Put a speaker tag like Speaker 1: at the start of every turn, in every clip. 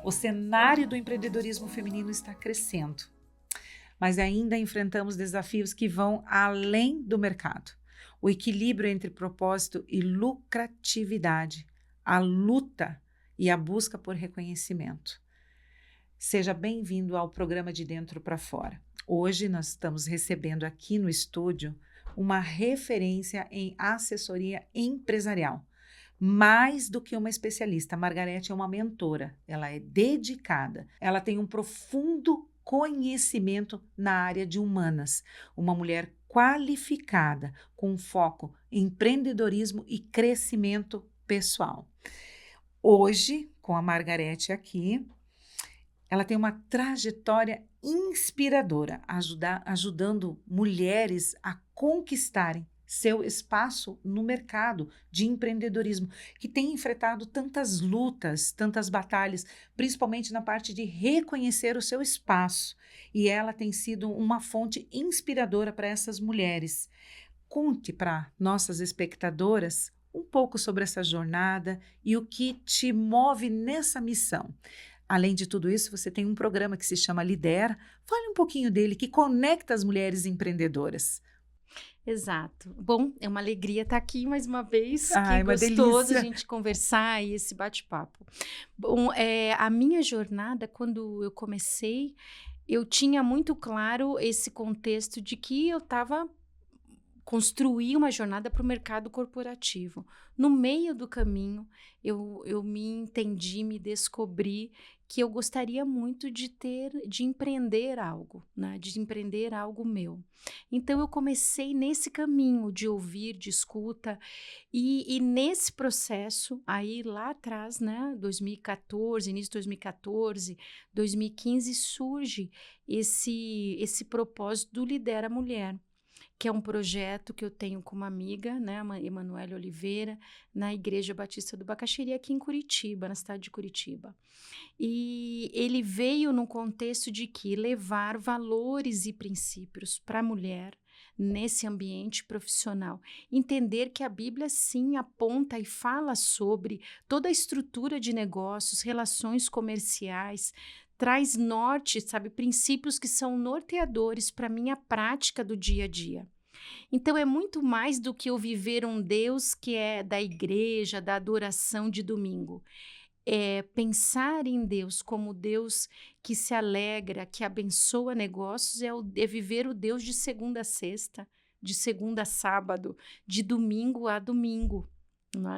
Speaker 1: O cenário do empreendedorismo feminino está crescendo, mas ainda enfrentamos desafios que vão além do mercado. O equilíbrio entre propósito e lucratividade, a luta e a busca por reconhecimento. Seja bem-vindo ao programa De Dentro para Fora. Hoje nós estamos recebendo aqui no estúdio uma referência em assessoria empresarial. Mais do que uma especialista, a Margarete é uma mentora, ela é dedicada, ela tem um profundo conhecimento na área de humanas, uma mulher qualificada, com foco em empreendedorismo e crescimento pessoal. Hoje, com a Margarete aqui, ela tem uma trajetória inspiradora, ajudando mulheres a conquistarem seu espaço no mercado de empreendedorismo, que tem enfrentado tantas lutas, tantas batalhas, principalmente na parte de reconhecer o seu espaço. E ela tem sido uma fonte inspiradora para essas mulheres. Conte para nossas espectadoras um pouco sobre essa jornada e o que te move nessa missão. Além de tudo isso, você tem um programa que se chama Lidera. Fale um pouquinho dele, que conecta as mulheres empreendedoras.
Speaker 2: Exato. Bom, é uma alegria estar aqui mais uma vez.
Speaker 1: Ai,
Speaker 2: Que
Speaker 1: uma
Speaker 2: gostoso
Speaker 1: delícia.
Speaker 2: a gente conversar e esse bate-papo. Bom, a minha jornada, quando eu comecei, eu tinha muito claro esse contexto de que eu estava construir uma jornada para o mercado corporativo. No meio do caminho, eu me entendi, me descobri que eu gostaria muito de empreender algo, né? De empreender algo meu. Então, eu comecei nesse caminho de ouvir, de escuta, e nesse processo, aí lá atrás, né? 2014, início de 2014, 2015, surge esse propósito do Lidera Mulher, que é um projeto que eu tenho com uma amiga, né, a Emanuele Oliveira, na Igreja Batista do Bacaxiri, aqui em Curitiba, na cidade de Curitiba. E ele veio num contexto de que levar valores e princípios para a mulher nesse ambiente profissional. Entender que a Bíblia, sim, aponta e fala sobre toda a estrutura de negócios, relações comerciais, traz norte, sabe, princípios que são norteadores para a minha prática do dia a dia. Então, é muito mais do que eu viver um Deus que é da igreja, da adoração de domingo. É pensar em Deus como Deus que se alegra, que abençoa negócios, é viver o Deus de segunda a sexta, de segunda a sábado, de domingo a domingo.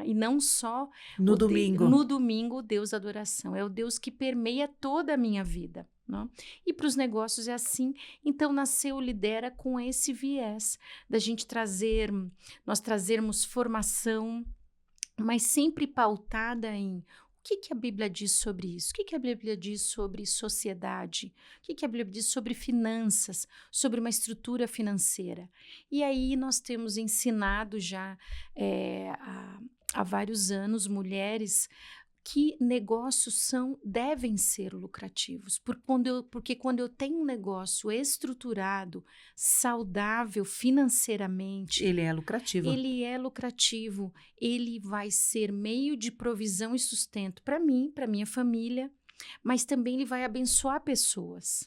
Speaker 2: E não só
Speaker 1: No domingo.
Speaker 2: no domingo, o Deus da adoração. É o Deus que permeia toda a minha vida. Não? E para os negócios é assim. Então, nasceu o Lidera com esse viés da gente nós trazermos formação, mas sempre pautada em o que a Bíblia diz sobre isso? O que a Bíblia diz sobre sociedade? O que a Bíblia diz sobre finanças, sobre uma estrutura financeira? E aí nós temos ensinado já há vários anos mulheres que negócios devem ser lucrativos, porque quando eu tenho um negócio estruturado, saudável financeiramente,
Speaker 1: Ele é lucrativo.
Speaker 2: Ele vai ser meio de provisão e sustento para mim, para minha família, mas também ele vai abençoar pessoas.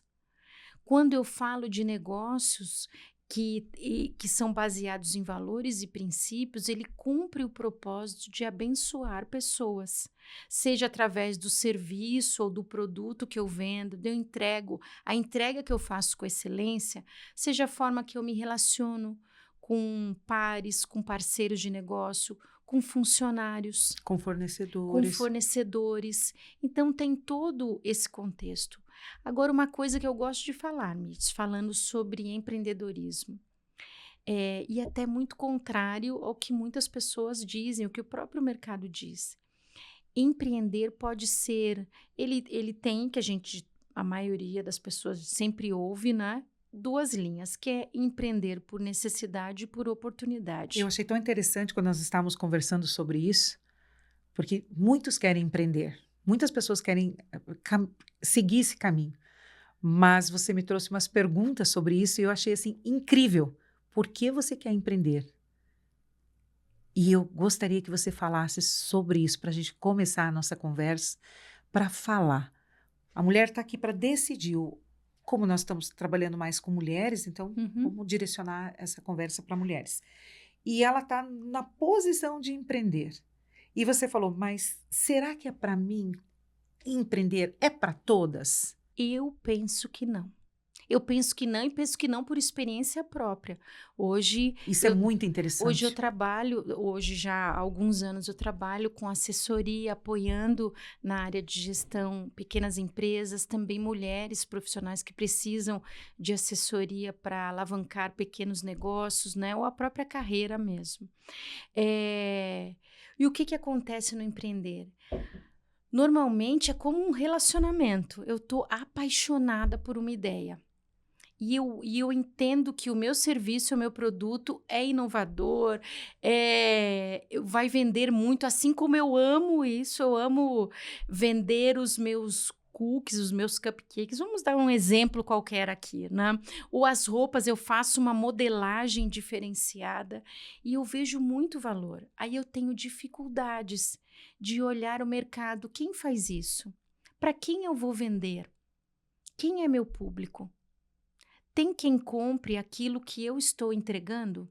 Speaker 2: Quando eu falo de negócios que são baseados em valores e princípios, ele cumpre o propósito de abençoar pessoas, seja através do serviço ou do produto que eu vendo, a entrega que eu faço com excelência, seja a forma que eu me relaciono com pares, com parceiros de negócio, com funcionários,
Speaker 1: com fornecedores.
Speaker 2: Então, tem todo esse contexto. Agora, uma coisa que eu gosto de falar, Mitz, falando sobre empreendedorismo, e até muito contrário ao que muitas pessoas dizem, o que o próprio mercado diz. Empreender pode ser, ele tem, a maioria das pessoas sempre ouve, né? Duas linhas, que é empreender por necessidade e por oportunidade.
Speaker 1: Eu achei tão interessante quando nós estávamos conversando sobre isso, porque muitos querem empreender, muitas pessoas querem seguir esse caminho, mas você me trouxe umas perguntas sobre isso e eu achei assim incrível. Por que você quer empreender? E eu gostaria que você falasse sobre isso para a gente começar a nossa conversa, para falar A mulher está aqui para decidir. Como nós estamos trabalhando mais com mulheres, então vamos direcionar essa conversa para mulheres. E ela está na posição de empreender. E você falou, mas será que é para mim empreender? É para todas?
Speaker 2: Eu penso que não. Eu penso que não e penso que não por experiência própria. Hoje
Speaker 1: Isso é muito interessante.
Speaker 2: Hoje eu trabalho, hoje já há alguns anos eu trabalho com assessoria, apoiando na área de gestão pequenas empresas, também mulheres profissionais que precisam de assessoria para alavancar pequenos negócios, né? Ou a própria carreira mesmo. E o que acontece no empreender? Normalmente é como um relacionamento. Eu estou apaixonada por uma ideia. E eu entendo que o meu serviço, o meu produto é inovador, vai vender muito, assim como eu amo isso, eu amo vender os meus cookies, os meus cupcakes. Vamos dar um exemplo qualquer aqui, né? Ou as roupas, eu faço uma modelagem diferenciada e eu vejo muito valor. Aí eu tenho dificuldades de olhar o mercado. Quem faz isso? Para quem eu vou vender? Quem é meu público? Tem quem compre aquilo que eu estou entregando?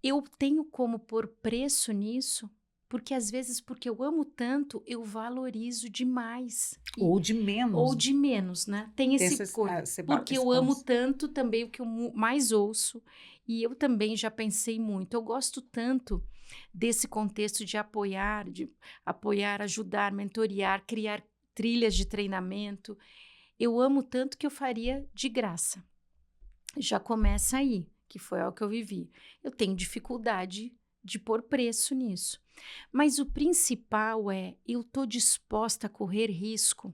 Speaker 2: Eu tenho como pôr preço nisso? Porque às vezes, porque eu amo tanto, eu valorizo demais.
Speaker 1: Ou de menos.
Speaker 2: Ou de menos, né? Tem esse coisa. Porque eu amo tanto também o que eu mais ouço. E eu também já pensei muito. Eu gosto tanto desse contexto de apoiar, ajudar, mentorear, criar trilhas de treinamento. Eu amo tanto que eu faria de graça. Já começa aí, que foi o que eu vivi. Eu tenho dificuldade de pôr preço nisso. Mas o principal é, eu estou disposta a correr risco.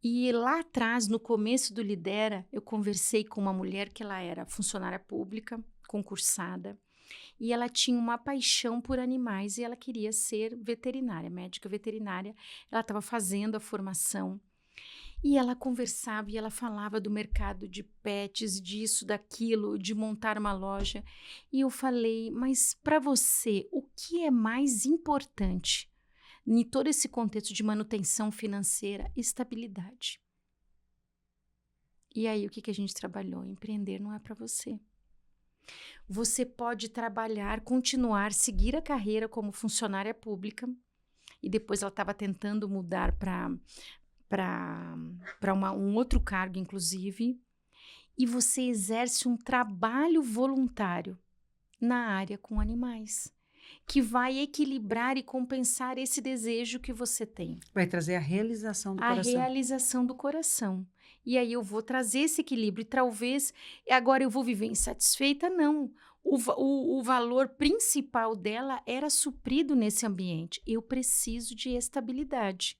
Speaker 2: E lá atrás, no começo do Lidera, eu conversei com uma mulher que ela era funcionária pública, concursada, e ela tinha uma paixão por animais e ela queria ser veterinária, médica veterinária. Ela estava fazendo a formação. E ela conversava e ela falava do mercado de pets, disso, daquilo, de montar uma loja. E eu falei, mas para você, o que é mais importante em todo esse contexto de manutenção financeira? Estabilidade. E aí, o que a gente trabalhou? Empreender não é para você. Você pode trabalhar, continuar, seguir a carreira como funcionária pública. E depois ela estava tentando mudar para um outro cargo, inclusive, e você exerce um trabalho voluntário na área com animais, que vai equilibrar e compensar esse desejo que você tem.
Speaker 1: Vai trazer a realização do coração. A
Speaker 2: realização do coração. E aí eu vou trazer esse equilíbrio, e talvez agora eu vou viver insatisfeita? Não. O valor principal dela era suprido nesse ambiente. Eu preciso de estabilidade.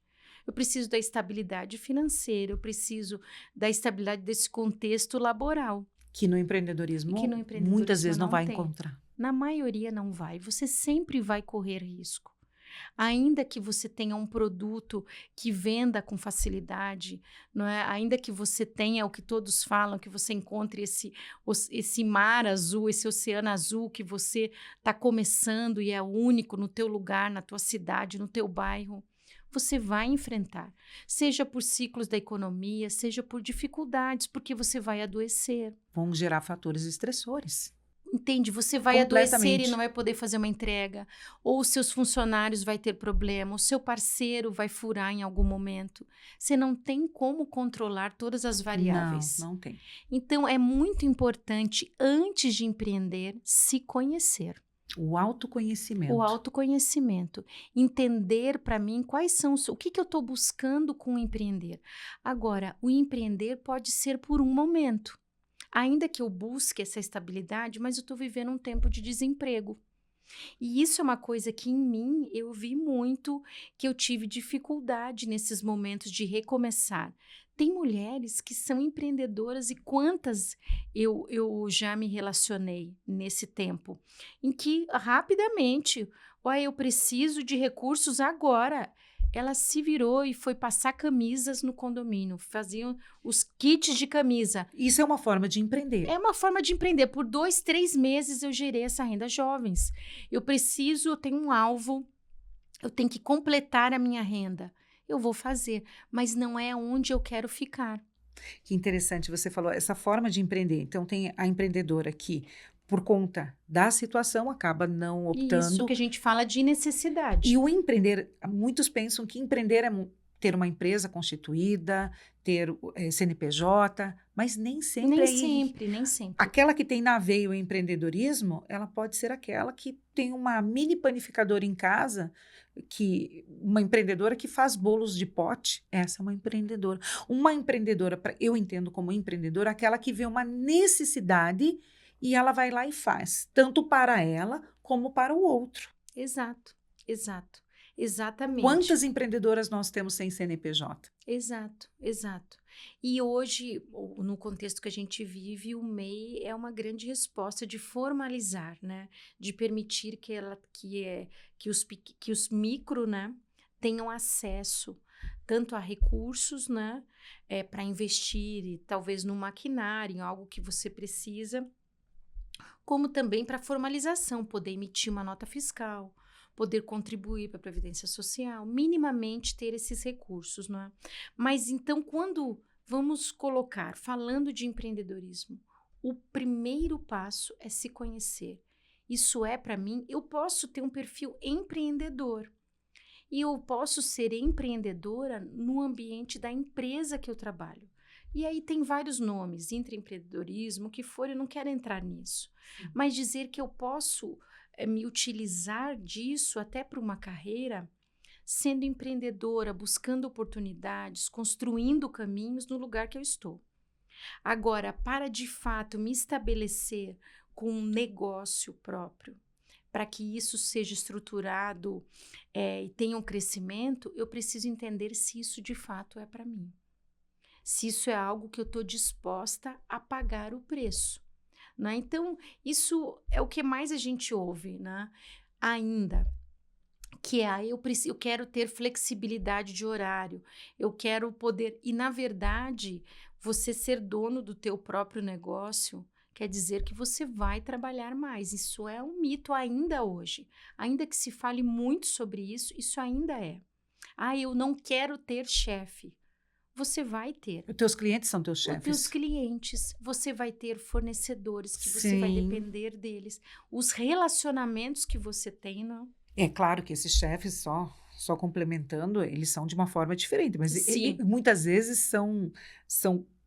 Speaker 2: Eu preciso da estabilidade financeira, eu preciso da estabilidade desse contexto laboral.
Speaker 1: Que no empreendedorismo, muitas vezes não vai encontrar.
Speaker 2: Na maioria não vai. Você sempre vai correr risco. Ainda que você tenha um produto que venda com facilidade, não é? Ainda que você tenha o que todos falam, que você encontre esse mar azul, esse oceano azul que você está começando e é único no teu lugar, na tua cidade, no teu bairro, você vai enfrentar, seja por ciclos da economia, seja por dificuldades, porque você vai adoecer.
Speaker 1: Vão gerar fatores estressores.
Speaker 2: Entende? Você vai adoecer e não vai poder fazer uma entrega, ou os seus funcionários vai ter problema, o seu parceiro vai furar em algum momento. Você não tem como controlar todas as variáveis.
Speaker 1: Não tem.
Speaker 2: Então, é muito importante, antes de empreender, se conhecer.
Speaker 1: O autoconhecimento.
Speaker 2: O autoconhecimento. Entender para mim quais são o que eu estou buscando com o empreender. Agora, o empreender pode ser por um momento. Ainda que eu busque essa estabilidade, mas eu estou vivendo um tempo de desemprego. E isso é uma coisa que em mim eu vi muito, que eu tive dificuldade nesses momentos de recomeçar. Tem mulheres que são empreendedoras e quantas eu já me relacionei nesse tempo, em que rapidamente, eu preciso de recursos agora. Ela se virou e foi passar camisas no condomínio, faziam os kits de camisa.
Speaker 1: Isso é uma forma de empreender.
Speaker 2: É uma forma de empreender. Por 2, 3 meses eu gerei essa renda jovens. Eu tenho um alvo, eu tenho que completar a minha renda. eu vou fazer, mas não é onde eu quero ficar.
Speaker 1: Que interessante, você falou essa forma de empreender. Então, tem a empreendedora que, por conta da situação, acaba não
Speaker 2: Isso
Speaker 1: optando.
Speaker 2: que a gente fala de necessidade.
Speaker 1: E o empreender, muitos pensam que empreender é ter uma empresa constituída, ter CNPJ, mas nem sempre
Speaker 2: Nem
Speaker 1: é aí.
Speaker 2: sempre, nem sempre.
Speaker 1: Aquela que tem na veia o empreendedorismo, ela pode ser aquela que tem uma mini panificadora em casa, uma empreendedora que faz bolos de pote, essa é uma empreendedora. Uma empreendedora, eu entendo como empreendedora, aquela que vê uma necessidade e ela vai lá e faz, tanto para ela como para o outro.
Speaker 2: Exato, exato, exatamente.
Speaker 1: Quantas empreendedoras nós temos sem CNPJ?
Speaker 2: Exato, exato. E hoje, no contexto que a gente vive, o MEI é uma grande resposta de formalizar, né? De permitir que os micro, né, tenham acesso tanto a recursos, né, para investir, e talvez no maquinário, em algo que você precisa, como também para formalização, poder emitir uma nota fiscal, poder contribuir para a Previdência Social, minimamente ter esses recursos, não é? Mas então, quando vamos colocar, falando de empreendedorismo, o primeiro passo é se conhecer. Isso é, para mim, eu posso ter um perfil empreendedor. E eu posso ser empreendedora no ambiente da empresa que eu trabalho. E aí tem vários nomes, intraempreendedorismo, o que for, eu não quero entrar nisso. Mas dizer que eu posso me utilizar disso até para uma carreira, sendo empreendedora, buscando oportunidades, construindo caminhos no lugar que eu estou. Agora, para de fato me estabelecer com um negócio próprio, para que isso seja estruturado e tenha um crescimento, eu preciso entender se isso de fato é para mim. Se isso é algo que eu estou disposta a pagar o preço. Né? Então, isso é o que mais a gente ouve, né? Ainda. Que é, eu quero ter flexibilidade de horário, eu quero poder... E, na verdade, você ser dono do teu próprio negócio quer dizer que você vai trabalhar mais. Isso é um mito ainda hoje. Ainda que se fale muito sobre isso, isso ainda é. Ah, eu não quero ter chefe. Você vai ter.
Speaker 1: Os teus clientes são teus
Speaker 2: Os
Speaker 1: chefes.
Speaker 2: teus clientes, você vai ter fornecedores que você
Speaker 1: Sim.
Speaker 2: vai depender deles. Os relacionamentos que você tem, não?
Speaker 1: É claro que esses chefes, só complementando, eles são de uma forma diferente, mas
Speaker 2: Sim.
Speaker 1: muitas vezes são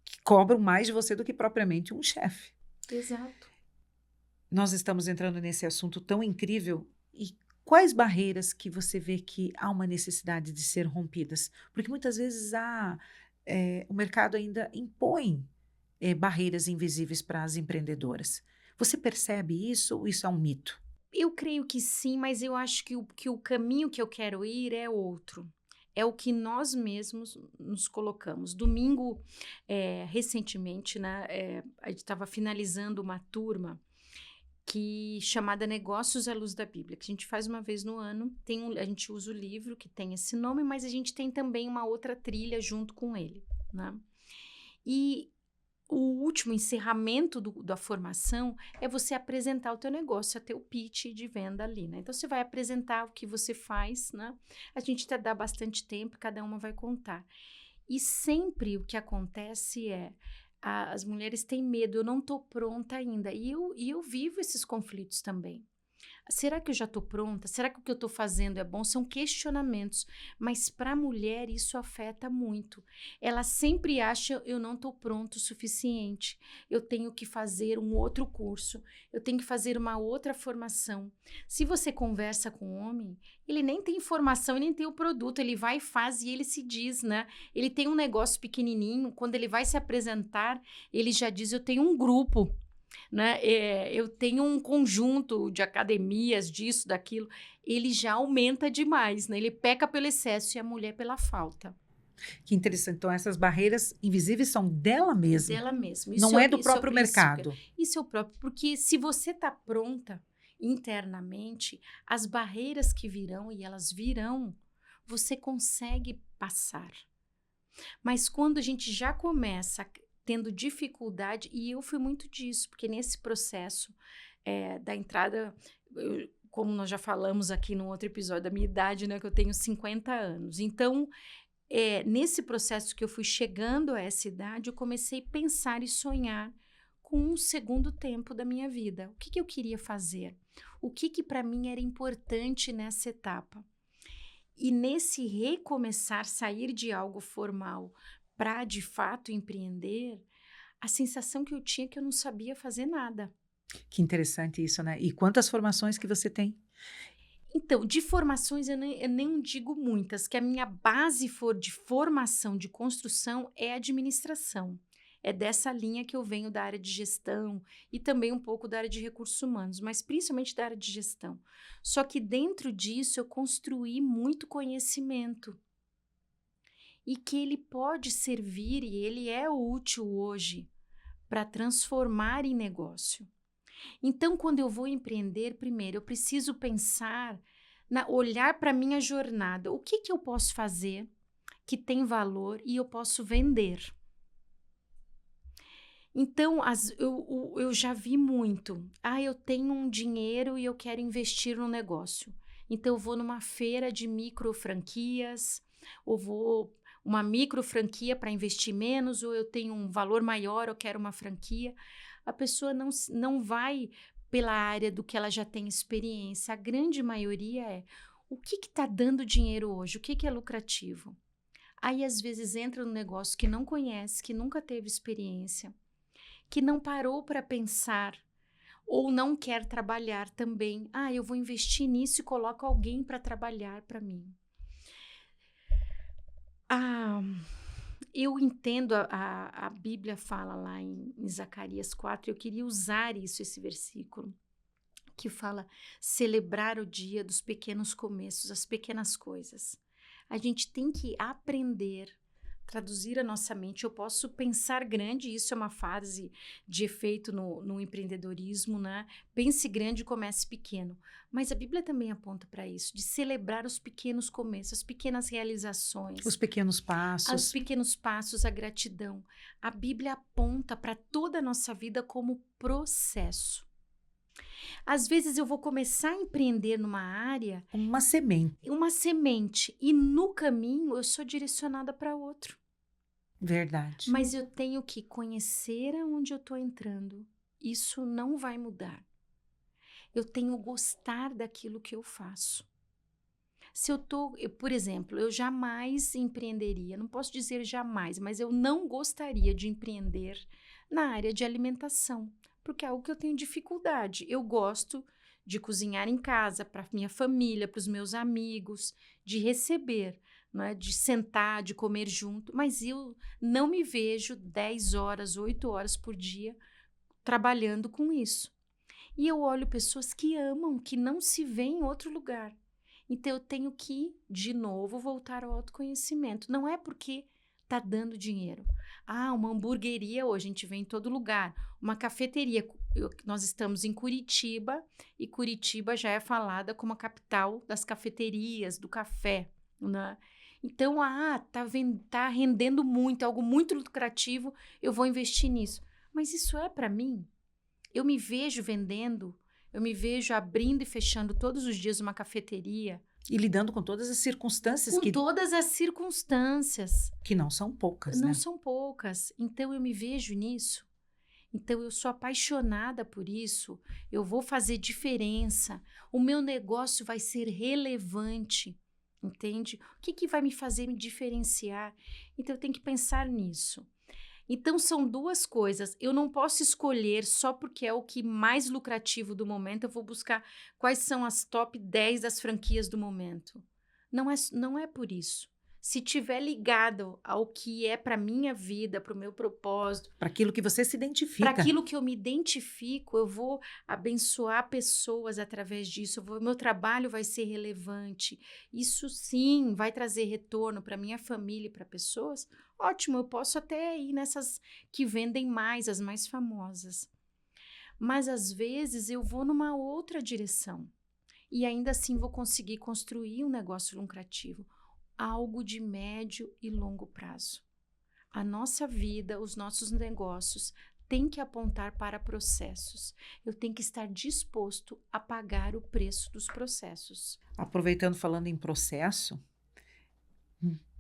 Speaker 1: que cobram mais de você do que propriamente um chefe.
Speaker 2: Exato.
Speaker 1: Nós estamos entrando nesse assunto tão incrível. E quais barreiras que você vê que há uma necessidade de ser rompidas? Porque muitas vezes o mercado ainda impõe barreiras invisíveis para as empreendedoras. Você percebe isso ou isso é um mito?
Speaker 2: Eu creio que sim, mas eu acho que o caminho que eu quero ir é outro. É o que nós mesmos nos colocamos. Domingo, recentemente, né, a gente estava finalizando uma turma chamada Negócios à Luz da Bíblia, que a gente faz uma vez no ano. A gente usa o livro que tem esse nome, mas a gente tem também uma outra trilha junto com ele. Né? E o último encerramento da formação é você apresentar o teu negócio, é teu pitch de venda ali, né? Então, você vai apresentar o que você faz, né? A gente te dá bastante tempo, cada uma vai contar. E sempre o que acontece as mulheres têm medo, eu não estou pronta ainda. E eu vivo esses conflitos também. Será que eu já estou pronta? Será que o que eu estou fazendo é bom? São questionamentos, mas para a mulher isso afeta muito. Ela sempre acha, eu não estou pronto o suficiente, eu tenho que fazer um outro curso, eu tenho que fazer uma outra formação. Se você conversa com um homem, ele nem tem formação e nem tem o produto, ele vai e faz e ele se diz, né? Ele tem um negócio pequenininho, quando ele vai se apresentar, ele já diz, eu tenho um grupo. Né? Eu tenho um conjunto de academias, disso, daquilo. Ele já aumenta demais, né? Ele peca pelo excesso e a mulher pela falta.
Speaker 1: Que interessante. Então, essas barreiras invisíveis são dela mesma.
Speaker 2: Dela mesma.
Speaker 1: Não é do próprio mercado.
Speaker 2: Isso é o próprio. Porque se você está pronta internamente, as barreiras que virão, e elas virão, você consegue passar. Mas quando a gente já começa tendo dificuldade, e eu fui muito disso, porque nesse processo da entrada, como nós já falamos aqui no outro episódio da minha idade, né, que eu tenho 50 anos. Então, nesse processo que eu fui chegando a essa idade, eu comecei a pensar e sonhar com um segundo tempo da minha vida. O que eu queria fazer? O que para mim era importante nessa etapa? E nesse recomeçar, sair de algo formal para, de fato, empreender, a sensação que eu tinha é que eu não sabia fazer nada.
Speaker 1: Que interessante isso, né? E quantas formações que você tem?
Speaker 2: Então, de formações eu nem digo muitas, que a minha base de formação de construção é administração. É dessa linha que eu venho da área de gestão e também um pouco da área de recursos humanos, mas principalmente da área de gestão. Só que dentro disso eu construí muito conhecimento e que ele pode servir e ele é útil hoje para transformar em negócio. Então, quando eu vou empreender, primeiro eu preciso pensar, olhar para a minha jornada. O que eu posso fazer que tem valor e eu posso vender? Então, eu já vi muito. Eu tenho um dinheiro e eu quero investir no negócio. Então, eu vou numa feira de micro franquias, ou vou uma micro franquia para investir menos, ou eu tenho um valor maior, eu quero uma franquia. A pessoa não vai pela área do que ela já tem experiência. A grande maioria é o que está dando dinheiro hoje, o que é lucrativo. Aí, às vezes, entra no negócio que não conhece, que nunca teve experiência, que não parou para pensar ou não quer trabalhar também. Eu vou investir nisso e coloco alguém para trabalhar para mim. Eu entendo, a Bíblia fala lá em Zacarias 4, eu queria usar esse versículo, que fala celebrar o dia dos pequenos começos, as pequenas coisas. A gente tem que aprender, traduzir a nossa mente. Eu posso pensar grande, isso é uma fase de efeito no empreendedorismo, né? Pense grande e comece pequeno. Mas a Bíblia também aponta para isso, de celebrar os pequenos começos, as pequenas realizações.
Speaker 1: Os pequenos passos.
Speaker 2: Os pequenos passos, a gratidão. A Bíblia aponta para toda a nossa vida como processo. Às vezes eu vou começar a empreender numa área...
Speaker 1: Uma semente.
Speaker 2: Uma semente. E no caminho eu sou direcionada para outro.
Speaker 1: Verdade.
Speaker 2: Mas eu tenho que conhecer aonde eu estou entrando. Isso não vai mudar. Eu tenho que gostar daquilo que eu faço. Por exemplo, eu jamais empreenderia, não posso dizer jamais, mas eu não gostaria de empreender na área de alimentação, porque é algo que eu tenho dificuldade. Eu gosto de cozinhar em casa, para minha família, para os meus amigos, de receber, não é? De sentar, de comer junto, mas eu não me vejo 10 horas, 8 horas por dia trabalhando com isso. E eu olho pessoas que amam, que não se veem em outro lugar. Então, eu tenho que, de novo, voltar ao autoconhecimento. Não é porque está dando dinheiro. Uma hamburgueria hoje, a gente vê em todo lugar. Uma cafeteria. Nós estamos em Curitiba, e Curitiba já é falada como a capital das cafeterias, do café, né? Então, tá rendendo muito, algo muito lucrativo, eu vou investir nisso. Mas isso é para mim? Eu me vejo vendendo, eu me vejo abrindo e fechando todos os dias uma cafeteria.
Speaker 1: E lidando com todas as circunstâncias.
Speaker 2: Todas as circunstâncias.
Speaker 1: Que não são poucas, né?
Speaker 2: Não são poucas. Então, eu me vejo nisso. Então, eu sou apaixonada por isso. Eu vou fazer diferença. O meu negócio vai ser relevante. Entende? O que vai me fazer me diferenciar? Então, eu tenho que pensar nisso. Então, são duas coisas. Eu não posso escolher só porque é o que mais lucrativo do momento. Eu vou buscar quais são as top 10 das franquias do momento. Não é por isso. Se tiver ligado ao que é para minha vida, para o meu propósito,
Speaker 1: para aquilo que você se identifica,
Speaker 2: para aquilo que eu me identifico, eu vou abençoar pessoas através disso. Meu trabalho vai ser relevante. Isso sim vai trazer retorno para minha família e para pessoas. Ótimo, eu posso até ir nessas que vendem mais, as mais famosas. Mas às vezes eu vou numa outra direção e ainda assim vou conseguir construir um negócio lucrativo, algo de médio e longo prazo. A nossa vida, os nossos negócios têm que apontar para processos. Eu tenho que estar disposto a pagar o preço dos processos.
Speaker 1: Aproveitando, falando em processo,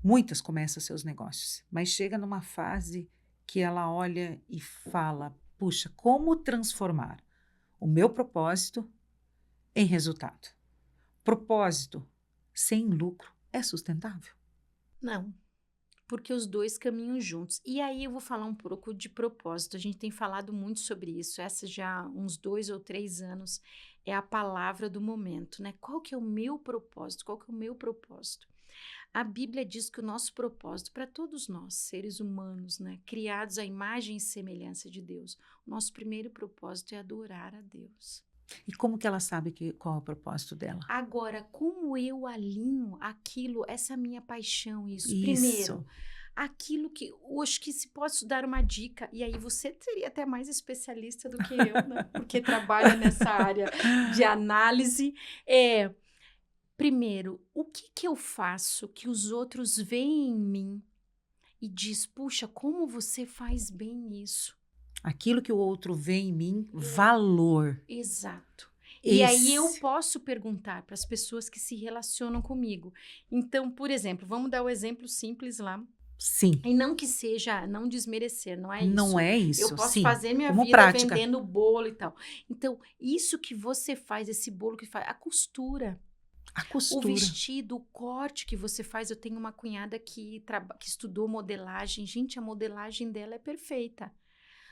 Speaker 1: Muitas começam seus negócios, mas chega numa fase que ela olha e fala: puxa, como transformar o meu propósito em resultado? Propósito sem lucro é sustentável?
Speaker 2: Não, porque os dois caminham juntos. E aí eu vou falar um pouco de propósito. A gente tem falado muito sobre isso. Essa já há uns 2 ou 3 anos é a palavra do momento, né? Qual que é o meu propósito? Qual que é o meu propósito? A Bíblia diz que o nosso propósito, para todos nós, seres humanos, né, criados à imagem e semelhança de Deus, o nosso primeiro propósito é adorar a Deus.
Speaker 1: E como que ela sabe qual é o propósito dela?
Speaker 2: Agora, como eu alinho aquilo, essa minha paixão, isso?
Speaker 1: Isso.
Speaker 2: Primeiro, aquilo que eu acho que se posso dar uma dica, e aí você seria até mais especialista do que eu, né? Porque trabalha nessa área de análise. Primeiro, o que que eu faço que os outros veem em mim e diz, puxa, como você faz bem isso?
Speaker 1: Aquilo que o outro vê em mim, valor.
Speaker 2: Exato. E aí eu
Speaker 1: Esse.
Speaker 2: posso perguntar para as pessoas que se relacionam comigo. Então, por exemplo, vamos dar o exemplo simples lá.
Speaker 1: Sim.
Speaker 2: E não que seja, não desmerecer, não é isso.
Speaker 1: Não é
Speaker 2: Eu
Speaker 1: isso,
Speaker 2: posso
Speaker 1: sim.
Speaker 2: fazer minha
Speaker 1: Como
Speaker 2: vida
Speaker 1: prática.
Speaker 2: vendendo bolo e tal. Então, isso que você faz, esse bolo que faz, a costura.
Speaker 1: A
Speaker 2: O
Speaker 1: costura.
Speaker 2: vestido, o corte que você faz. Eu tenho uma cunhada que estudou modelagem. Gente, a modelagem dela é perfeita.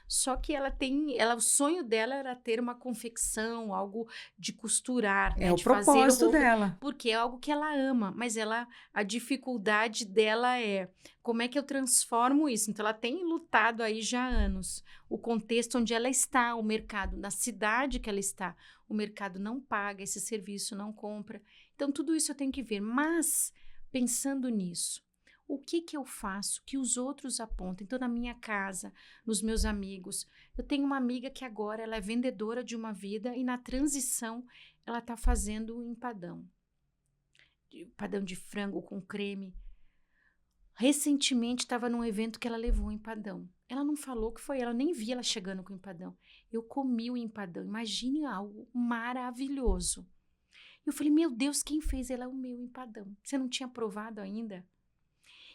Speaker 2: Só que o sonho dela era ter uma confecção, algo de costurar, né?
Speaker 1: É o
Speaker 2: De fazer
Speaker 1: propósito
Speaker 2: roupa,
Speaker 1: dela.
Speaker 2: porque é algo que ela ama, mas a dificuldade dela é como é que eu transformo isso? Então, ela tem lutado aí já há anos. O contexto onde ela está, o mercado, na cidade que ela está, o mercado não paga esse serviço, não compra. Então, tudo isso eu tenho que ver. Mas, pensando nisso, o que que eu faço que os outros apontam? Então, na minha casa, nos meus amigos. Eu tenho uma amiga que agora ela é vendedora de uma vida e na transição ela está fazendo um empadão. Empadão de frango com creme. Recentemente estava num evento que ela levou um empadão. Ela não falou que foi ela, nem vi ela chegando com o empadão. Eu comi o empadão. Imagine algo maravilhoso. Eu falei, meu Deus, quem fez? Ela é o meu empadão. Você não tinha provado ainda?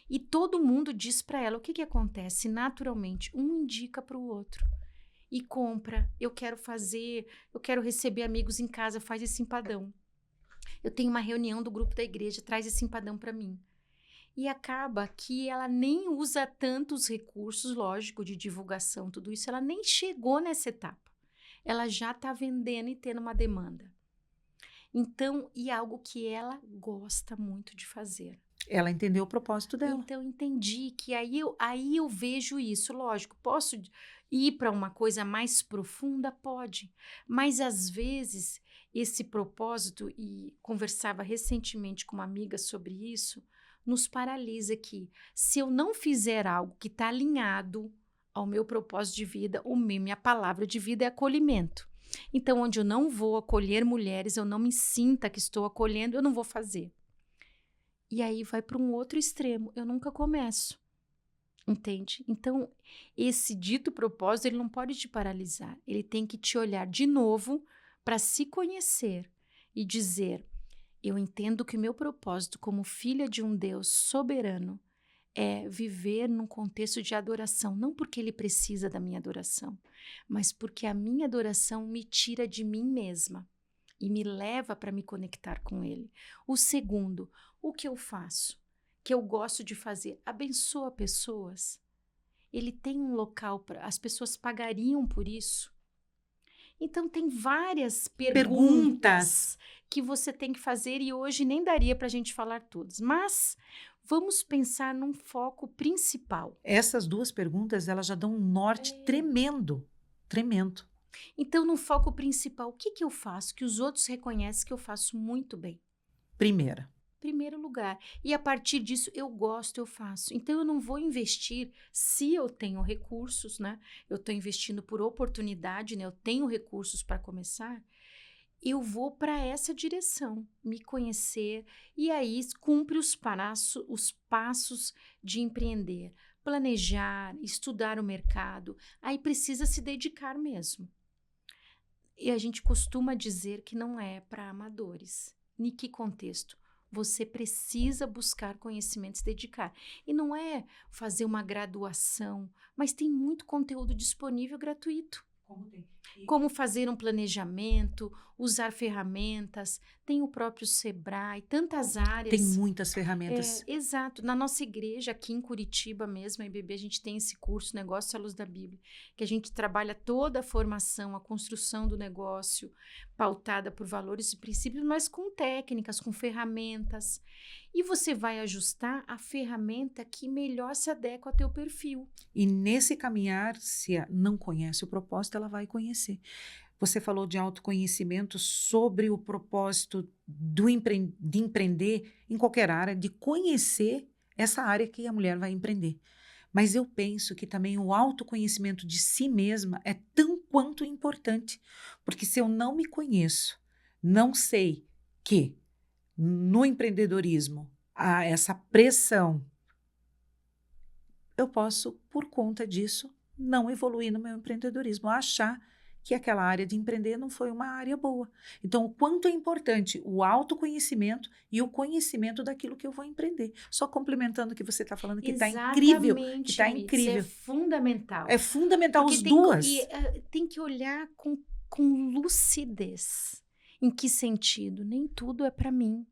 Speaker 2: E todo mundo diz para ela o que acontece naturalmente. Um indica para o outro e compra. Eu quero receber amigos em casa, faz esse empadão. Eu tenho uma reunião do grupo da igreja, traz esse empadão para mim. E acaba que ela nem usa tantos recursos, lógico, de divulgação, tudo isso. Ela nem chegou nessa etapa. Ela já está vendendo e tendo uma demanda. Então, e algo que ela gosta muito de fazer.
Speaker 1: Ela entendeu o propósito dela.
Speaker 2: Então, entendi que aí eu vejo isso. Lógico, posso ir para uma coisa mais profunda? Pode. Mas, às vezes, esse propósito, e conversava recentemente com uma amiga sobre isso, nos paralisa que se eu não fizer algo que está alinhado ao meu propósito de vida, minha palavra de vida é acolhimento. Então, onde eu não vou acolher mulheres, eu não me sinta que estou acolhendo, eu não vou fazer. E aí vai para um outro extremo. Eu nunca começo. Entende? Então, esse dito propósito, ele não pode te paralisar. Ele tem que te olhar de novo para se conhecer e dizer, eu entendo que o meu propósito como filha de um Deus soberano é viver num contexto de adoração. Não porque ele precisa da minha adoração, mas porque a minha adoração me tira de mim mesma e me leva para me conectar com ele. O segundo, o que eu faço, que eu gosto de fazer, abençoa pessoas. Ele tem um local para as pessoas pagariam por isso. Então tem várias perguntas que você tem que fazer e hoje nem daria para a gente falar todas. Mas vamos pensar num foco principal.
Speaker 1: Essas duas perguntas, elas já dão um norte tremendo, tremendo.
Speaker 2: Então, no foco principal, o que eu faço que os outros reconhecem que eu faço muito bem?
Speaker 1: Primeiro
Speaker 2: lugar. E a partir disso, eu gosto, eu faço. Então, eu não vou investir se eu tenho recursos, né? Eu estou investindo por oportunidade, né? Eu tenho recursos para começar. Eu vou para essa direção, me conhecer e aí cumpre os passos de empreender. Planejar, estudar o mercado. Aí precisa se dedicar mesmo. E a gente costuma dizer que não é para amadores. Em que contexto? Você precisa buscar conhecimento e se dedicar. E não é fazer uma graduação, mas tem muito conteúdo disponível gratuito.
Speaker 1: Como tem?
Speaker 2: Como fazer um planejamento, usar ferramentas, tem o próprio Sebrae, tantas áreas.
Speaker 1: Tem muitas ferramentas.
Speaker 2: Exato. Na nossa igreja, aqui em Curitiba mesmo, a IBB, a gente tem esse curso, Negócio à Luz da Bíblia, que a gente trabalha toda a formação, a construção do negócio, pautada por valores e princípios, mas com técnicas, com ferramentas. E você vai ajustar a ferramenta que melhor se adequa ao teu perfil.
Speaker 1: E nesse caminhar, se não conhece o propósito, ela vai conhecer. Você falou de autoconhecimento sobre o propósito de empreender em qualquer área, de conhecer essa área que a mulher vai empreender. Mas eu penso que também o autoconhecimento de si mesma é tão quanto importante. Porque se eu não me conheço, não sei que no empreendedorismo há essa pressão, eu posso, por conta disso, não evoluir no meu empreendedorismo, achar que aquela área de empreender não foi uma área boa. Então, o quanto é importante o autoconhecimento e o conhecimento daquilo que eu vou empreender. Só complementando o que você está falando, que está incrível. Que está incrível.
Speaker 2: Isso é fundamental.
Speaker 1: É fundamental
Speaker 2: porque
Speaker 1: as duas.
Speaker 2: Tem que olhar com lucidez. Em que sentido? Nem tudo é para mim.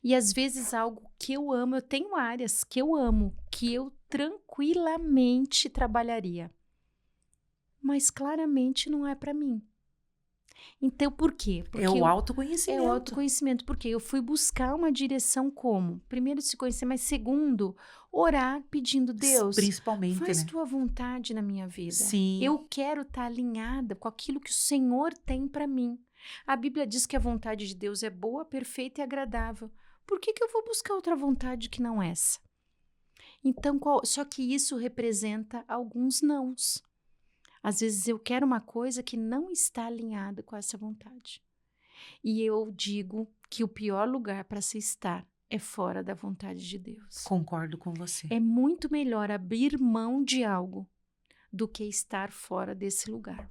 Speaker 2: E às vezes algo que eu amo, eu tenho áreas que eu amo, que eu tranquilamente trabalharia. Mas claramente não é para mim. Então, por quê? Porque
Speaker 1: é o autoconhecimento.
Speaker 2: É o autoconhecimento, porque eu fui buscar uma direção como? Primeiro, se conhecer, mas segundo, orar pedindo, Deus,
Speaker 1: principalmente,
Speaker 2: faz
Speaker 1: né?
Speaker 2: tua vontade na minha vida.
Speaker 1: Sim.
Speaker 2: Eu quero estar alinhada com aquilo que o Senhor tem para mim. A Bíblia diz que a vontade de Deus é boa, perfeita e agradável. Por que eu vou buscar outra vontade que não essa? Então, só que isso representa alguns nãos. Às vezes eu quero uma coisa que não está alinhada com essa vontade. E eu digo que o pior lugar para se estar é fora da vontade de Deus.
Speaker 1: Concordo com você.
Speaker 2: É muito melhor abrir mão de algo do que estar fora desse lugar.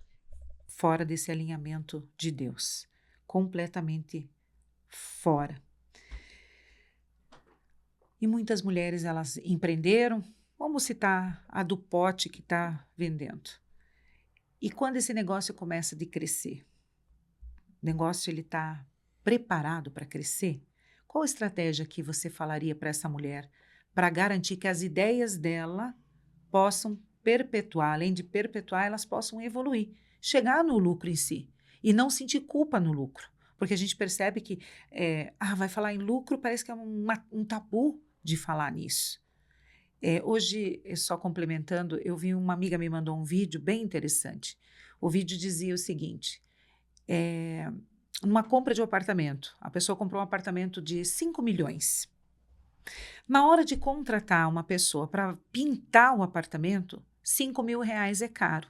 Speaker 1: Fora desse alinhamento de Deus. Completamente fora. E muitas mulheres, elas empreenderam. Vamos citar a do pote que está vendendo. E quando esse negócio começa a crescer, o negócio está preparado para crescer, qual a estratégia que você falaria para essa mulher para garantir que as ideias dela possam perpetuar, além de perpetuar, elas possam evoluir, chegar no lucro em si e não sentir culpa no lucro? Porque a gente percebe que vai falar em lucro, parece que é um tabu de falar nisso. Hoje, só complementando, eu vi uma amiga me mandou um vídeo bem interessante. O vídeo dizia o seguinte, numa compra de um apartamento, a pessoa comprou um apartamento de 5 milhões. Na hora de contratar uma pessoa para pintar o apartamento, 5 mil reais é caro.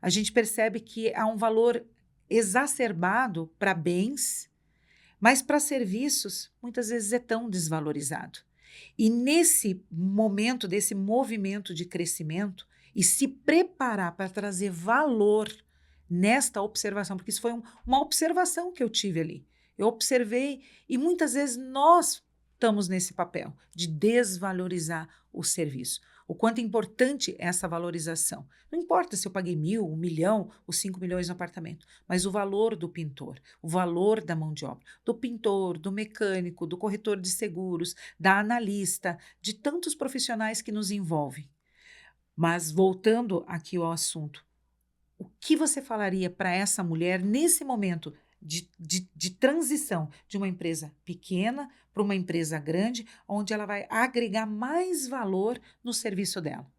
Speaker 1: A gente percebe que há um valor exacerbado para bens, mas para serviços, muitas vezes é tão desvalorizado. E nesse momento, desse movimento de crescimento, e se preparar para trazer valor nesta observação, porque isso foi uma observação que eu tive ali. Eu observei e muitas vezes nós estamos nesse papel de desvalorizar o serviço. O quanto é importante essa valorização. Não importa se eu paguei 1.000, 1 milhão ou 5 milhões no apartamento, mas o valor do pintor, o valor da mão de obra, do pintor, do mecânico, do corretor de seguros, da analista, de tantos profissionais que nos envolvem. Mas voltando aqui ao assunto, o que você falaria para essa mulher nesse momento de transição de uma empresa pequena para uma empresa grande, onde ela vai agregar mais valor no serviço dela?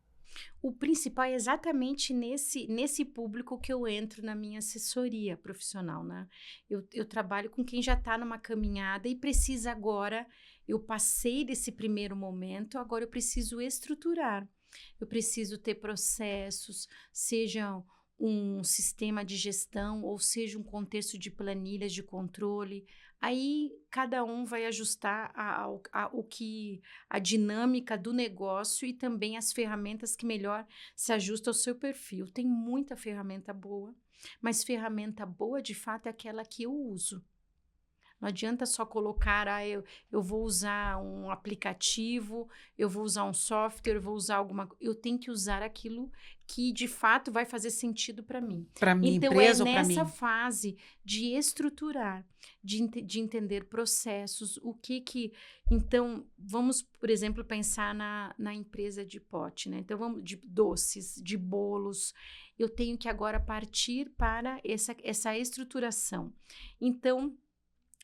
Speaker 2: O principal é exatamente nesse público que eu entro na minha assessoria profissional, né? Eu trabalho com quem já está numa caminhada e precisa agora, eu passei desse primeiro momento, agora eu preciso estruturar. Eu preciso ter processos, sejam um sistema de gestão ou seja um contexto de planilhas de controle. Aí cada um vai ajustar a dinâmica do negócio e também as ferramentas que melhor se ajustam ao seu perfil. Tem muita ferramenta boa, mas ferramenta boa de fato é aquela que eu uso. Não adianta só colocar, eu vou usar um aplicativo, eu vou usar um software, eu vou usar alguma... Eu tenho que usar aquilo que, de fato, vai fazer sentido para mim.
Speaker 1: Para minha
Speaker 2: Então, é
Speaker 1: empresa ou para
Speaker 2: nessa
Speaker 1: mim?
Speaker 2: fase de estruturar, de entender processos, o que que... Então, vamos, por exemplo, pensar na empresa de pote, né? Então, vamos de doces, de bolos. Eu tenho que agora partir para essa estruturação. Então,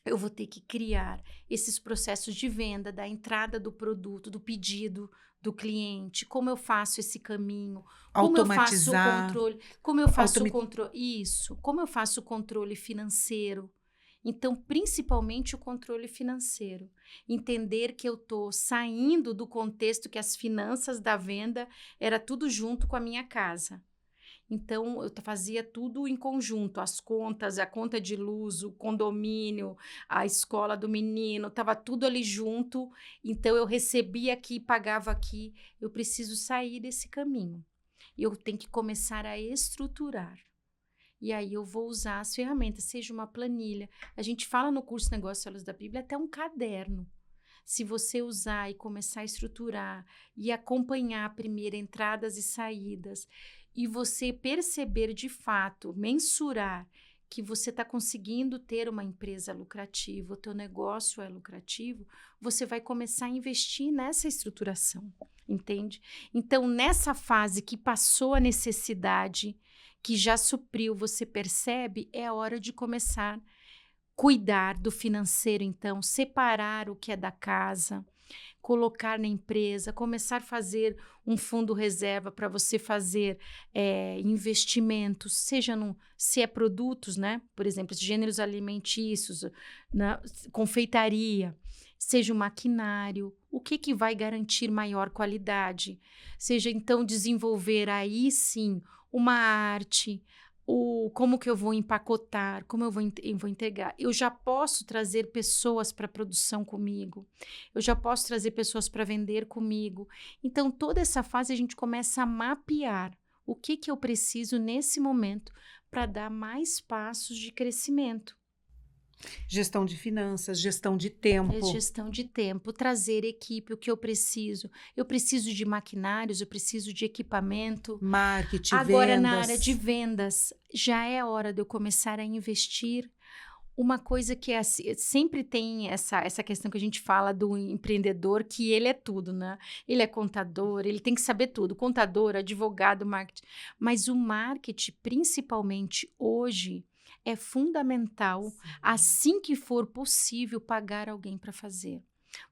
Speaker 2: eu vou ter que criar esses processos de venda, da entrada do produto, do pedido do cliente, como eu faço esse caminho, como eu faço o
Speaker 1: Automatizar,
Speaker 2: controle, como eu faço o
Speaker 1: automi...
Speaker 2: controle, isso, como eu faço o controle financeiro. Então, principalmente o controle financeiro. Entender que eu estou saindo do contexto que as finanças da venda era tudo junto com a minha casa. Então, eu fazia tudo em conjunto, as contas, a conta de luz, o condomínio, a escola do menino, estava tudo ali junto. Então, eu recebia aqui, pagava aqui. Eu preciso sair desse caminho. Eu tenho que começar a estruturar. E aí eu vou usar as ferramentas, seja uma planilha. A gente fala no curso Negócios à Luz da Bíblia até um caderno. Se você usar e começar a estruturar e acompanhar primeiro entradas e saídas, e você perceber de fato, mensurar que você está conseguindo ter uma empresa lucrativa, o teu negócio é lucrativo, você vai começar a investir nessa estruturação, entende? Então, nessa fase que passou a necessidade, que já supriu, você percebe, é a hora de começar a cuidar do financeiro, então, separar o que é da casa, colocar na empresa, começar a fazer um fundo reserva para você fazer investimentos, seja se é produtos, né? Por exemplo, gêneros alimentícios, confeitaria, seja o maquinário, o que vai garantir maior qualidade, seja então desenvolver aí sim uma arte, como que eu vou empacotar, como eu vou entregar. Eu já posso trazer pessoas para produção comigo, eu já posso trazer pessoas para vender comigo. Então, toda essa fase a gente começa a mapear o que eu preciso nesse momento para dar mais passos de crescimento.
Speaker 1: Gestão de finanças, gestão de
Speaker 2: É
Speaker 1: tempo.
Speaker 2: gestão de tempo, trazer equipe, o que eu preciso. Eu preciso de maquinários, eu preciso de equipamento.
Speaker 1: Marketing,
Speaker 2: Agora, na área de
Speaker 1: vendas.
Speaker 2: vendas, já é hora de eu começar a investir. Uma coisa que sempre tem essa questão que a gente fala do empreendedor, que ele é tudo, né? Ele é contador, ele tem que saber tudo, contador, advogado, marketing. Mas o marketing, principalmente hoje, é fundamental, assim que for possível, pagar alguém para fazer.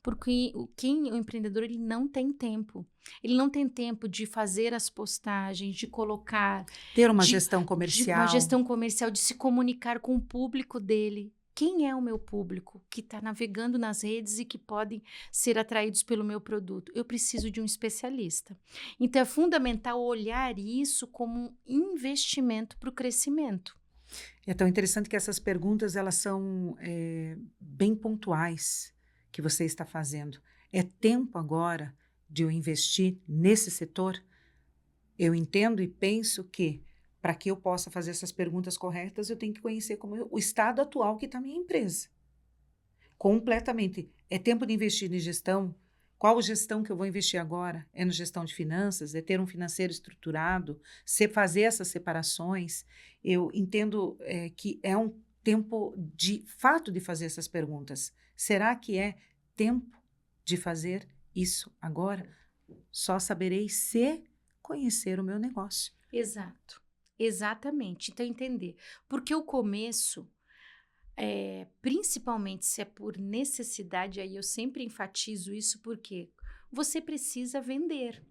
Speaker 2: Porque o empreendedor, ele não tem tempo. Ele não tem tempo de fazer as postagens, de colocar...
Speaker 1: Ter uma
Speaker 2: de
Speaker 1: gestão
Speaker 2: uma
Speaker 1: comercial.
Speaker 2: gestão comercial, de se comunicar com o público dele. Quem é o meu público que está navegando nas redes e que podem ser atraídos pelo meu produto? Eu preciso de um especialista. Então, é fundamental olhar isso como um investimento para o crescimento.
Speaker 1: É tão interessante que essas perguntas, elas são bem pontuais que você está fazendo. É tempo agora de eu investir nesse setor? Eu entendo e penso que, para que eu possa fazer essas perguntas corretas, eu tenho que conhecer o estado atual que está a minha empresa. Completamente. É tempo de investir em gestão? Qual gestão que eu vou investir agora? É no gestão de finanças? É ter um financeiro estruturado? Fazer essas separações? Eu entendo que é um tempo de fato de fazer essas perguntas. Será que é tempo de fazer isso agora? Só saberei se conhecer o meu negócio.
Speaker 2: Exato. Exatamente. Então, entender. Porque o começo... principalmente se é por necessidade, aí eu sempre enfatizo isso porque você precisa vender.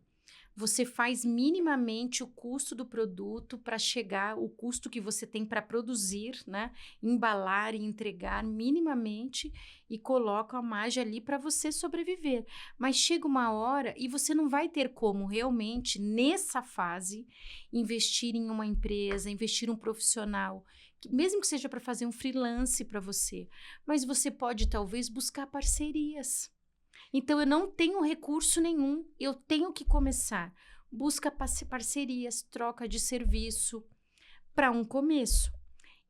Speaker 2: Você faz minimamente o custo do produto para chegar, o custo que você tem para produzir, né? Embalar e entregar minimamente e coloca a margem ali para você sobreviver. Mas chega uma hora e você não vai ter como realmente, nessa fase, investir em uma empresa, investir em um profissional, mesmo que seja para fazer um freelance para você. Mas você pode talvez buscar parcerias. Então, eu não tenho recurso nenhum, eu tenho que começar. Busca parcerias, troca de serviço para um começo.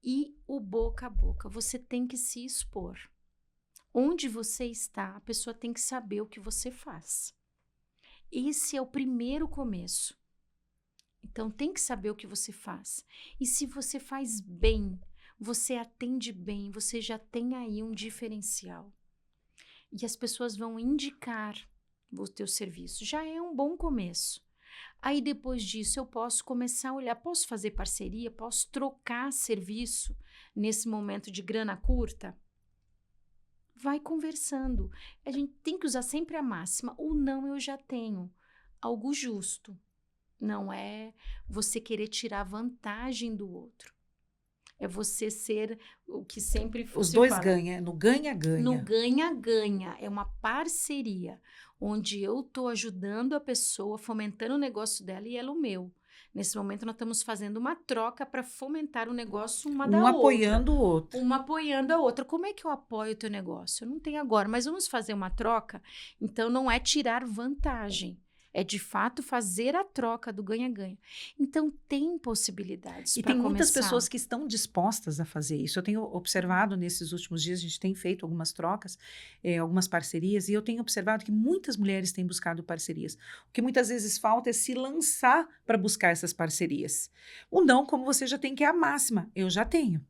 Speaker 2: E o boca a boca, você tem que se expor. Onde você está, a pessoa tem que saber o que você faz. Esse é o primeiro começo. Então, tem que saber o que você faz. E se você faz bem, você atende bem, você já tem aí um diferencial. E as pessoas vão indicar o teu serviço. Já é um bom começo. Aí, depois disso, eu posso começar a olhar, posso fazer parceria, posso trocar serviço nesse momento de grana curta? Vai conversando. A gente tem que usar sempre a máxima. O não eu já tenho. Algo justo. Não é você querer tirar vantagem do outro. É você ser o que sempre
Speaker 1: Os
Speaker 2: se
Speaker 1: dois
Speaker 2: fala.
Speaker 1: ganham, no ganha-ganha.
Speaker 2: No ganha-ganha. É uma parceria, onde eu estou ajudando a pessoa, fomentando o negócio dela e ela o meu. Nesse momento, nós estamos fazendo uma troca para fomentar o negócio uma da
Speaker 1: Um
Speaker 2: outra.
Speaker 1: apoiando o outro.
Speaker 2: Uma apoiando a outra. Como é que eu apoio o teu negócio? Eu não tenho agora, mas vamos fazer uma troca? Então, não é tirar vantagem. É, de fato, fazer a troca do ganha-ganha. Então, tem possibilidades
Speaker 1: E
Speaker 2: para
Speaker 1: tem muitas
Speaker 2: começar.
Speaker 1: pessoas que estão dispostas a fazer isso. Eu tenho observado nesses últimos dias, a gente tem feito algumas trocas, algumas parcerias, e eu tenho observado que muitas mulheres têm buscado parcerias. O que muitas vezes falta é se lançar para buscar essas parcerias. O não, como você já tem, que é a máxima, eu já tenho.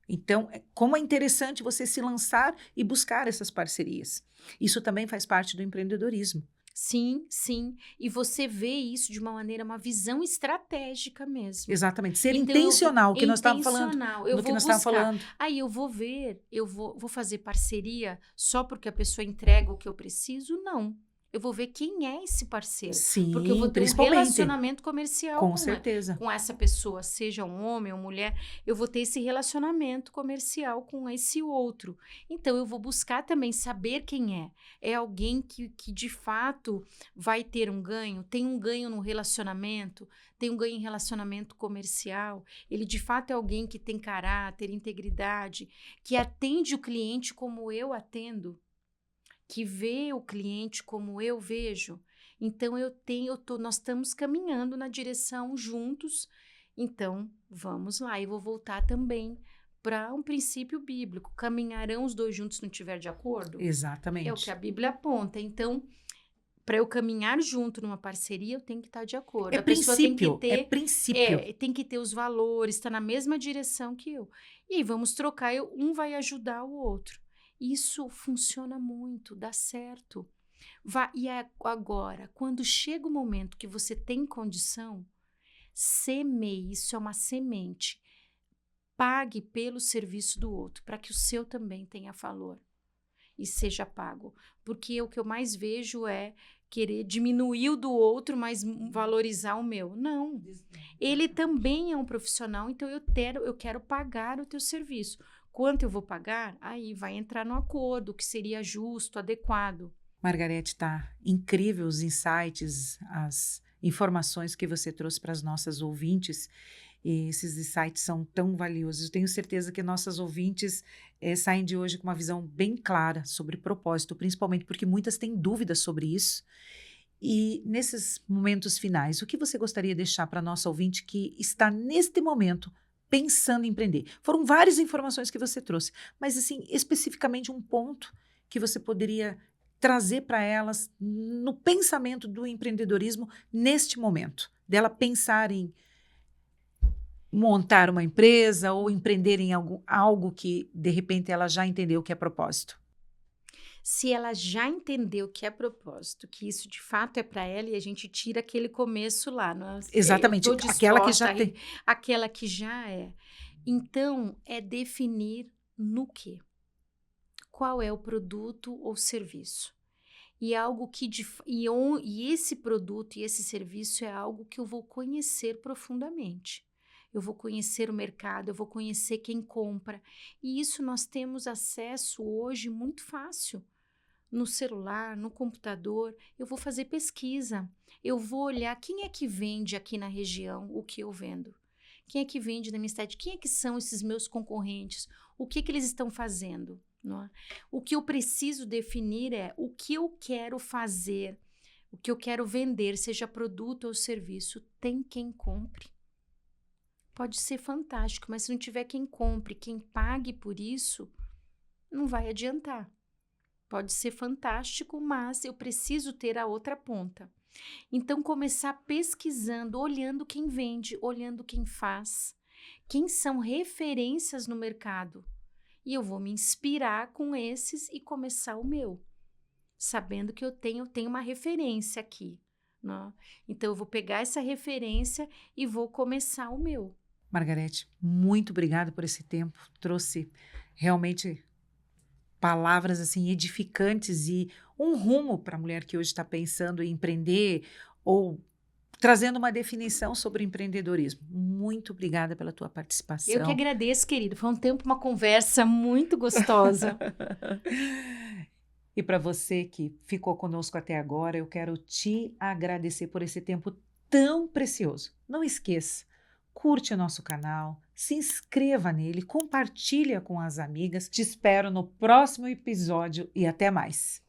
Speaker 1: Então, como é interessante você se lançar e buscar essas parcerias. Isso também faz parte do empreendedorismo.
Speaker 2: Sim, sim. E você vê isso de uma maneira, uma visão estratégica mesmo.
Speaker 1: Exatamente. Ser
Speaker 2: Então,
Speaker 1: intencional, o que nós estávamos falando.
Speaker 2: intencional. Eu
Speaker 1: No que
Speaker 2: vou
Speaker 1: nós estávamos
Speaker 2: buscar.
Speaker 1: falando.
Speaker 2: Aí eu vou ver, eu vou fazer parceria só porque a pessoa entrega o que eu preciso? Não. Eu vou ver quem é esse parceiro.
Speaker 1: Sim,
Speaker 2: Porque eu vou ter um
Speaker 1: principalmente.
Speaker 2: relacionamento comercial
Speaker 1: Com certeza.
Speaker 2: com essa pessoa, seja um homem ou mulher. Eu vou ter esse relacionamento comercial com esse outro. Então, eu vou buscar também saber quem é. É alguém que de fato vai ter um ganho? Tem um ganho no relacionamento? Tem um ganho em relacionamento comercial? Ele de fato é alguém que tem caráter, integridade, que atende o cliente como eu atendo? Que vê o cliente como eu vejo. Então, nós estamos caminhando na direção juntos. Então, vamos lá. Eu vou voltar também para um princípio bíblico. Caminharão os dois juntos se não estiver de acordo?
Speaker 1: Exatamente.
Speaker 2: É o que a Bíblia aponta. Então, para eu caminhar junto numa parceria, eu tenho que estar de acordo.
Speaker 1: É
Speaker 2: A pessoa
Speaker 1: princípio,
Speaker 2: tem que ter,
Speaker 1: é princípio.
Speaker 2: tem que ter os valores, está na mesma direção que eu. E aí, vamos trocar, um vai ajudar o outro. Isso funciona muito, dá certo. E agora, quando chega o momento que você tem condição, semeie, isso é uma semente. Pague pelo serviço do outro, para que o seu também tenha valor e seja pago. Porque o que eu mais vejo é querer diminuir o do outro, mas valorizar o meu. Não. Ele também é um profissional, então eu quero pagar o teu serviço. Quanto eu vou pagar? Aí vai entrar no acordo, o que seria justo, adequado.
Speaker 1: Margarete, tá incrível os insights, as informações que você trouxe para as nossas ouvintes. E esses insights são tão valiosos. Eu tenho certeza que nossas ouvintes saem de hoje com uma visão bem clara sobre propósito, principalmente porque muitas têm dúvidas sobre isso. E nesses momentos finais, o que você gostaria de deixar para a nossa ouvinte que está neste momento pensando em empreender? Foram várias informações que você trouxe, mas assim, especificamente um ponto que você poderia trazer para elas no pensamento do empreendedorismo neste momento, dela pensar em montar uma empresa ou empreender em algo que, de repente, ela já entendeu que é propósito.
Speaker 2: Se ela já entendeu que é propósito, que isso de fato é para ela, e a gente tira aquele começo lá.
Speaker 1: Exatamente, aquela que já tem.
Speaker 2: Aquela que já é. Então, é definir no quê? Qual é o produto ou serviço? E algo que e esse produto e esse serviço é algo que eu vou conhecer profundamente. Eu vou conhecer o mercado, eu vou conhecer quem compra. E isso nós temos acesso hoje muito fácil. No celular, no computador, eu vou fazer pesquisa. Eu vou olhar quem é que vende aqui na região o que eu vendo. Quem é que vende na minha cidade? Quem é que são esses meus concorrentes? O que eles estão fazendo? Não é? O que eu preciso definir é o que eu quero fazer, o que eu quero vender, seja produto ou serviço, tem quem compre. Pode ser fantástico, mas se não tiver quem compre, quem pague por isso, não vai adiantar. Pode ser fantástico, mas eu preciso ter a outra ponta. Então, começar pesquisando, olhando quem vende, olhando quem faz, quem são referências no mercado. E eu vou me inspirar com esses e começar o meu, sabendo que eu tenho uma referência aqui, né? Então, eu vou pegar essa referência e vou começar o meu.
Speaker 1: Margarete, muito obrigada por esse tempo. Trouxe realmente palavras assim edificantes e um rumo para a mulher que hoje está pensando em empreender ou trazendo uma definição sobre empreendedorismo. Muito obrigada pela tua
Speaker 2: Eu que
Speaker 1: participação.
Speaker 2: agradeço, querido. Foi um tempo, uma conversa muito gostosa.
Speaker 1: E para você que ficou conosco até agora, eu quero te agradecer por esse tempo tão precioso. Não esqueça, curte o nosso canal, se inscreva nele, compartilha com as amigas. Te espero no próximo episódio e até mais.